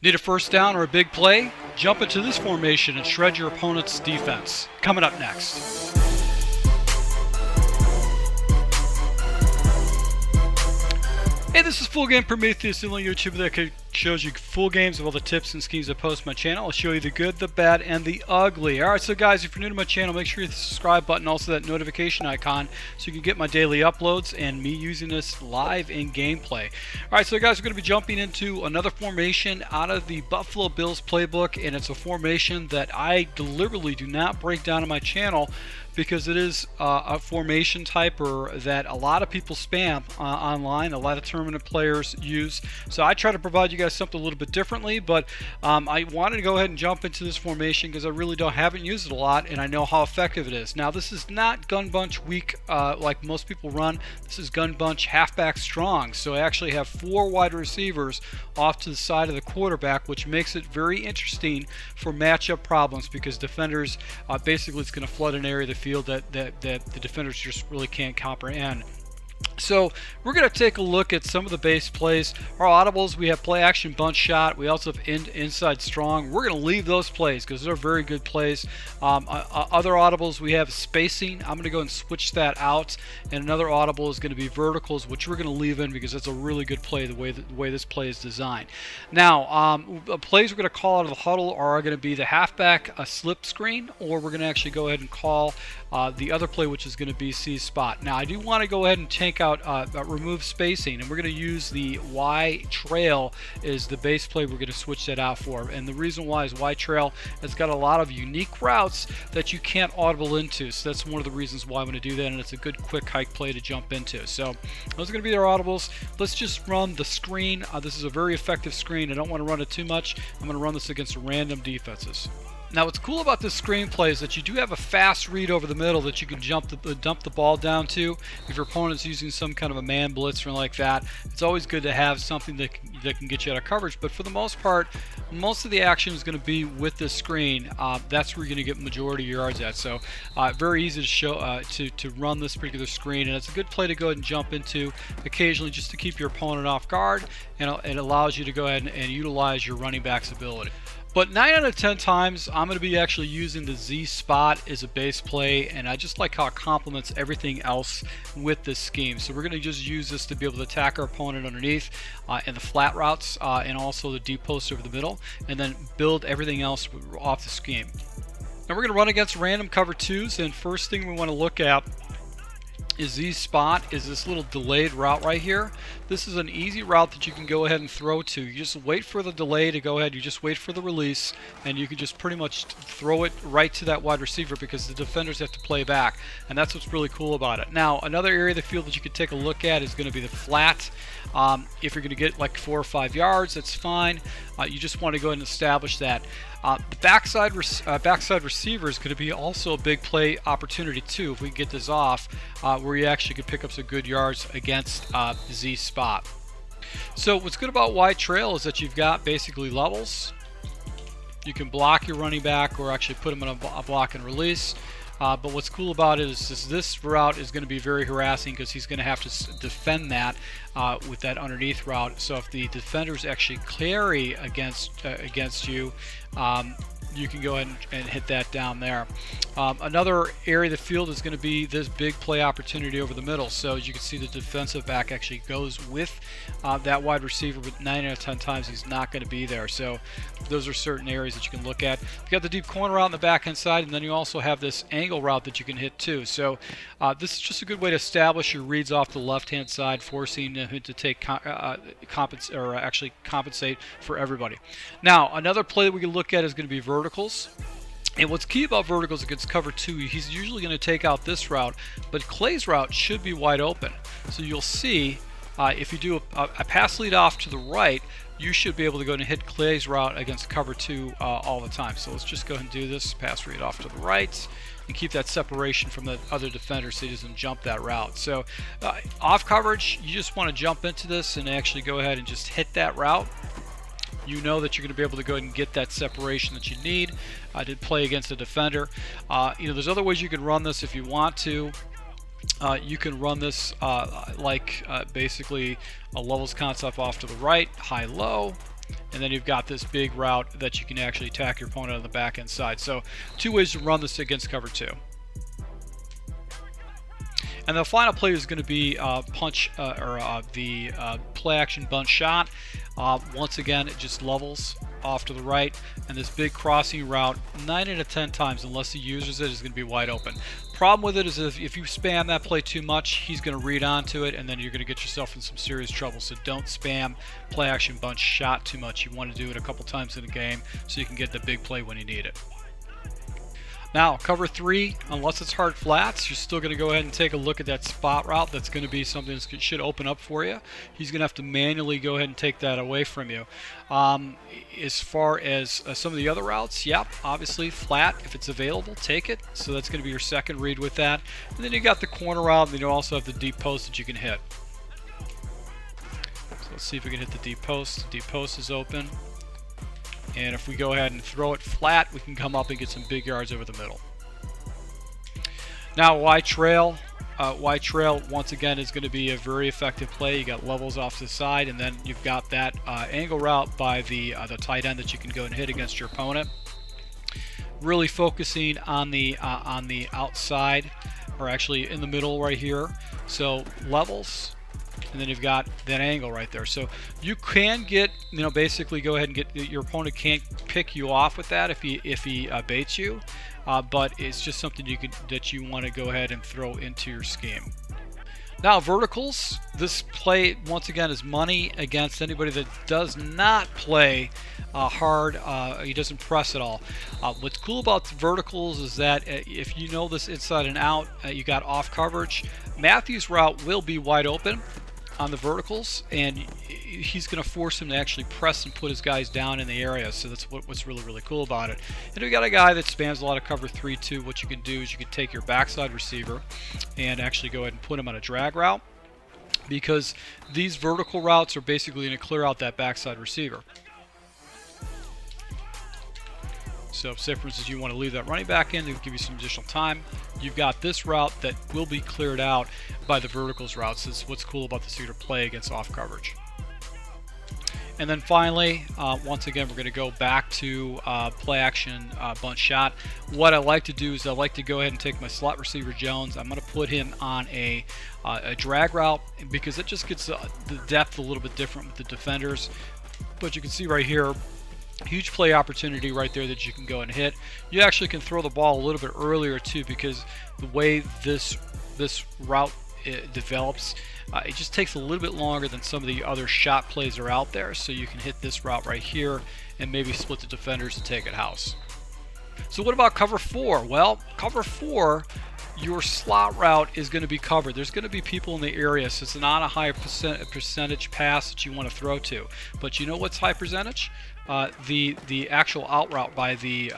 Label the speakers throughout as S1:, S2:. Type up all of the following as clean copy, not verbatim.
S1: Need a first down or a big play? Jump into this formation and shred your opponent's defense. Coming up next. Hey, this is Full Game Prometheus, the only YouTuber that shows you full games of all the tips and schemes I post on my channel. I'll show you the good, the bad, and the ugly. Alright, so guys, if you're new to my channel, make sure you hit the subscribe button, also that notification icon, so you can get my daily uploads and me using this live in gameplay. Alright, so guys, we're going to be jumping into another formation out of the Buffalo Bills playbook, and it's a formation that I deliberately do not break down on my channel because it is a formation type that a lot of people spam online, a lot of tournament players use. So I try to provide you guys something a little bit differently, but I wanted to go ahead and jump into this formation because I really haven't used it a lot, and I know how effective it is. Now, this is not gun bunch weak like most people run. This is gun bunch halfback strong. So I actually have 4 wide receivers off to the side of the quarterback, which makes it very interesting for matchup problems because defenders basically it's going to flood an area of the field that the defenders just really can't comprehend. So we're going to take a look at some of the base plays. Our audibles, we have play action bunch shot. We also have inside strong. We're going to leave those plays because they're very good plays. Other audibles, we have spacing. I'm going to go and switch that out. And another audible is going to be verticals, which we're going to leave in because that's a really good play the way this play is designed. Now, plays we're going to call out of the huddle are going to be the halfback slip screen, or we're going to actually go ahead and call the other play, which is going to be C spot. Now, I do want to go ahead and take out remove spacing, and we're going to use the Y trail is the base play we're going to switch that out for. And the reason why is Y trail has got a lot of unique routes that you can't audible into, so that's one of the reasons why I'm going to do that, and it's a good quick hike play to jump into. So those are going to be their audibles. Let's just run the screen. This is a very effective screen. I don't want to run it too much. I'm going to run this against random defenses. Now, what's cool about this screenplay is that you do have a fast read over the middle that you can dump the ball down to. If your opponent's using some kind of a man blitz or like that, it's always good to have something that can get you out of coverage. But for the most part, most of the action is going to be with this screen. That's where you're going to get majority of your yards at. So very easy to show to run this particular screen, and it's a good play to go ahead and jump into occasionally just to keep your opponent off guard, and it allows you to go ahead and utilize your running back's ability. But 9 out of 10 times, I'm going to be actually using the Z spot as a base play, and I just like how it complements everything else with this scheme. So we're going to just use this to be able to attack our opponent underneath in the flat routes and also the deep post over the middle, and then build everything else off the scheme. Now we're going to run against random cover 2s, and first thing we want to look at is Z spot is this little delayed route right here. This is an easy route that you can go ahead and throw to. You just wait for the delay to go ahead, you just wait for the release, and you can just pretty much throw it right to that wide receiver because the defenders have to play back, and that's what's really cool about it. Now, another area of the field that you could take a look at is going to be the flat. If you're going to get like 4 or 5 yards, that's fine. You just want to go ahead and establish that. The backside receiver is going to be also a big play opportunity too if we can get this off, where you actually could pick up some good yards against Z spot. So what's good about Y trail is that you've got basically levels. You can block your running back or actually put him in a block and release. But what's cool about it is this route is going to be very harassing because he's going to have to defend that with that underneath route. So if the defenders actually carry against you, you can go ahead and hit that down there. Another area of the field is going to be this big play opportunity over the middle. So as you can see, the defensive back actually goes with that wide receiver, but 9 out of 10 times he's not going to be there. So those are certain areas that you can look at. You got the deep corner route on the back end side, and then you also have this angle route that you can hit too. So this is just a good way to establish your reads off the left hand side, forcing him to take compensate for everybody. Now, another play that we can look at is going to be verticals. And what's key about verticals against cover 2, he's usually going to take out this route, but Clay's route should be wide open. So you'll see if you do a pass lead off to the right, you should be able to go and hit Clay's route against cover 2 all the time. So let's just go ahead and do this, pass read off to the right, and keep that separation from the other defender so he doesn't jump that route. So off coverage, you just want to jump into this and actually go ahead and just hit that route. You know that you're going to be able to go ahead and get that separation that you need to play against a defender. There's other ways you can run this if you want to. You can run this basically a levels concept off to the right, high-low, and then you've got this big route that you can actually attack your opponent on the back end side. So 2 ways to run this against cover 2. And the final play is going to be the play action bunch shot. Once again, it just levels off to the right, and this big crossing route 9 out of 10 times, unless he uses it, is going to be wide open. Problem with it is if you spam that play too much, he's going to read onto it, and then you're going to get yourself in some serious trouble. So don't spam play action bunch shot too much. You want to do it a couple times in a game so you can get the big play when you need it. Now, cover 3, unless it's hard flats, you're still going to go ahead and take a look at that spot route. That's going to be something that should open up for you. He's going to have to manually go ahead and take that away from you. As far as some of the other routes, yep, obviously flat, if it's available, take it. So that's going to be your second read with that. And then you got the corner route, and then you also have the deep post that you can hit. So let's see if we can hit the deep post. The deep post is open. And if we go ahead and throw it flat, we can come up and get some big yards over the middle. Now, wide trail. Wide trail, once again, is going to be a very effective play. You got levels off to the side, and then you've got that angle route by the tight end that you can go and hit against your opponent. Really focusing on the outside, or actually in the middle right here. So levels. And then you've got that angle right there. So you can get, basically go ahead and get, your opponent can't pick you off with that if he baits you, but it's just something that you want to go ahead and throw into your scheme. Now, verticals. This play, once again, is money against anybody that does not play hard. He doesn't press at all. What's cool about the verticals is that if you know this inside and out, you got off coverage. Matthew's route will be wide open on the verticals, and he's going to force him to actually press and put his guys down in the area. So that's what's really cool about it. And we got a guy that spams a lot of cover 3 too. What you can do is you can take your backside receiver and actually go ahead and put him on a drag route, because these vertical routes are basically going to clear out that backside receiver. So say, for instance, you want to leave that running back in to give you some additional time, you've got this route that will be cleared out by the verticals routes. Is what's cool about the suitor play against off coverage. And then finally, once again, we're going to go back to play action bunch shot. What I like to do is I like to go ahead and take my slot receiver Jones. I'm going to put him on a drag route, because it just gets the depth a little bit different with the defenders. But you can see right here, huge play opportunity right there that you can go and hit. You actually can throw the ball a little bit earlier too, because the way this route develops, it just takes a little bit longer than some of the other shot plays are out there. So you can hit this route right here and maybe split the defenders to take it house. So what about cover 4? Well, cover 4, your slot route is going to be covered. There's going to be people in the area, so it's not a high percentage pass that you want to throw to. But you know what's high percentage? The actual out route by the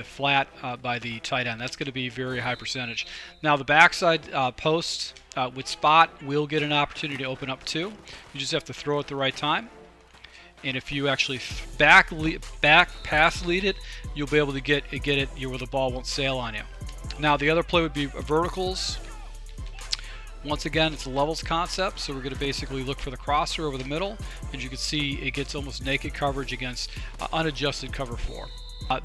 S1: flat by the tight end. That's going to be very high percentage. Now the backside post with spot will get an opportunity to open up too. You just have to throw at the right time. And if you actually back pass lead it, you'll be able to get it where the ball won't sail on you. Now the other play would be verticals. Once again, it's a levels concept, so we're going to basically look for the crosser over the middle. As you can see, it gets almost naked coverage against unadjusted cover 4.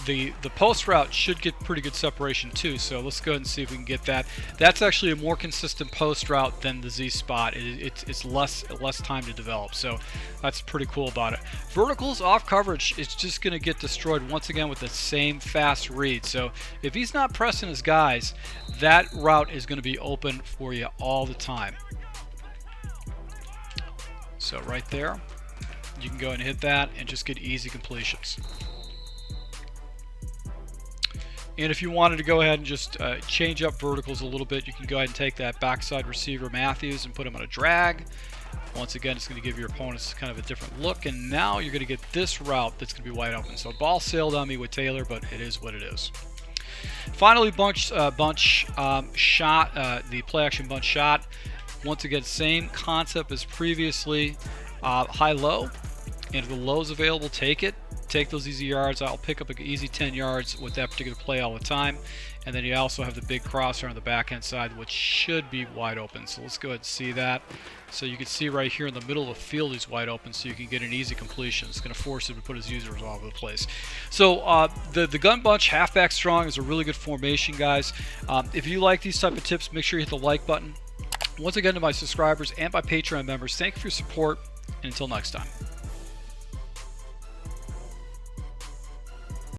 S1: The post route should get pretty good separation too, so let's go ahead and see if we can get that. That's actually a more consistent post route than the Z spot. It's less time to develop, so that's pretty cool about it. Verticals off coverage, it's just going to get destroyed once again with the same fast read. So if he's not pressing his guys, that route is going to be open for you all the time. So right there, you can go ahead and hit that and just get easy completions. And if you wanted to go ahead and just change up verticals a little bit, you can go ahead and take that backside receiver Matthews and put him on a drag. Once again, it's going to give your opponents kind of a different look, and now you're going to get this route that's going to be wide open. So ball sailed on me with Taylor, but it is what it is. Finally, bunch shot, the play action bunch shot. Once again, same concept as previously, high-low, and if the low's available, take it. take those easy yards. I'll pick up an easy 10 yards with that particular play all the time. And then you also have the big crosser on the backhand side, which should be wide open. So let's go ahead and see that. So you can see right here in the middle of the field he's wide open, so you can get an easy completion. It's going to force him to put his users all over the place. So the gun bunch, halfback strong, is a really good formation, guys. If you like these type of tips, make sure you hit the like button. Once again, to my subscribers and my Patreon members, thank you for your support, and until next time.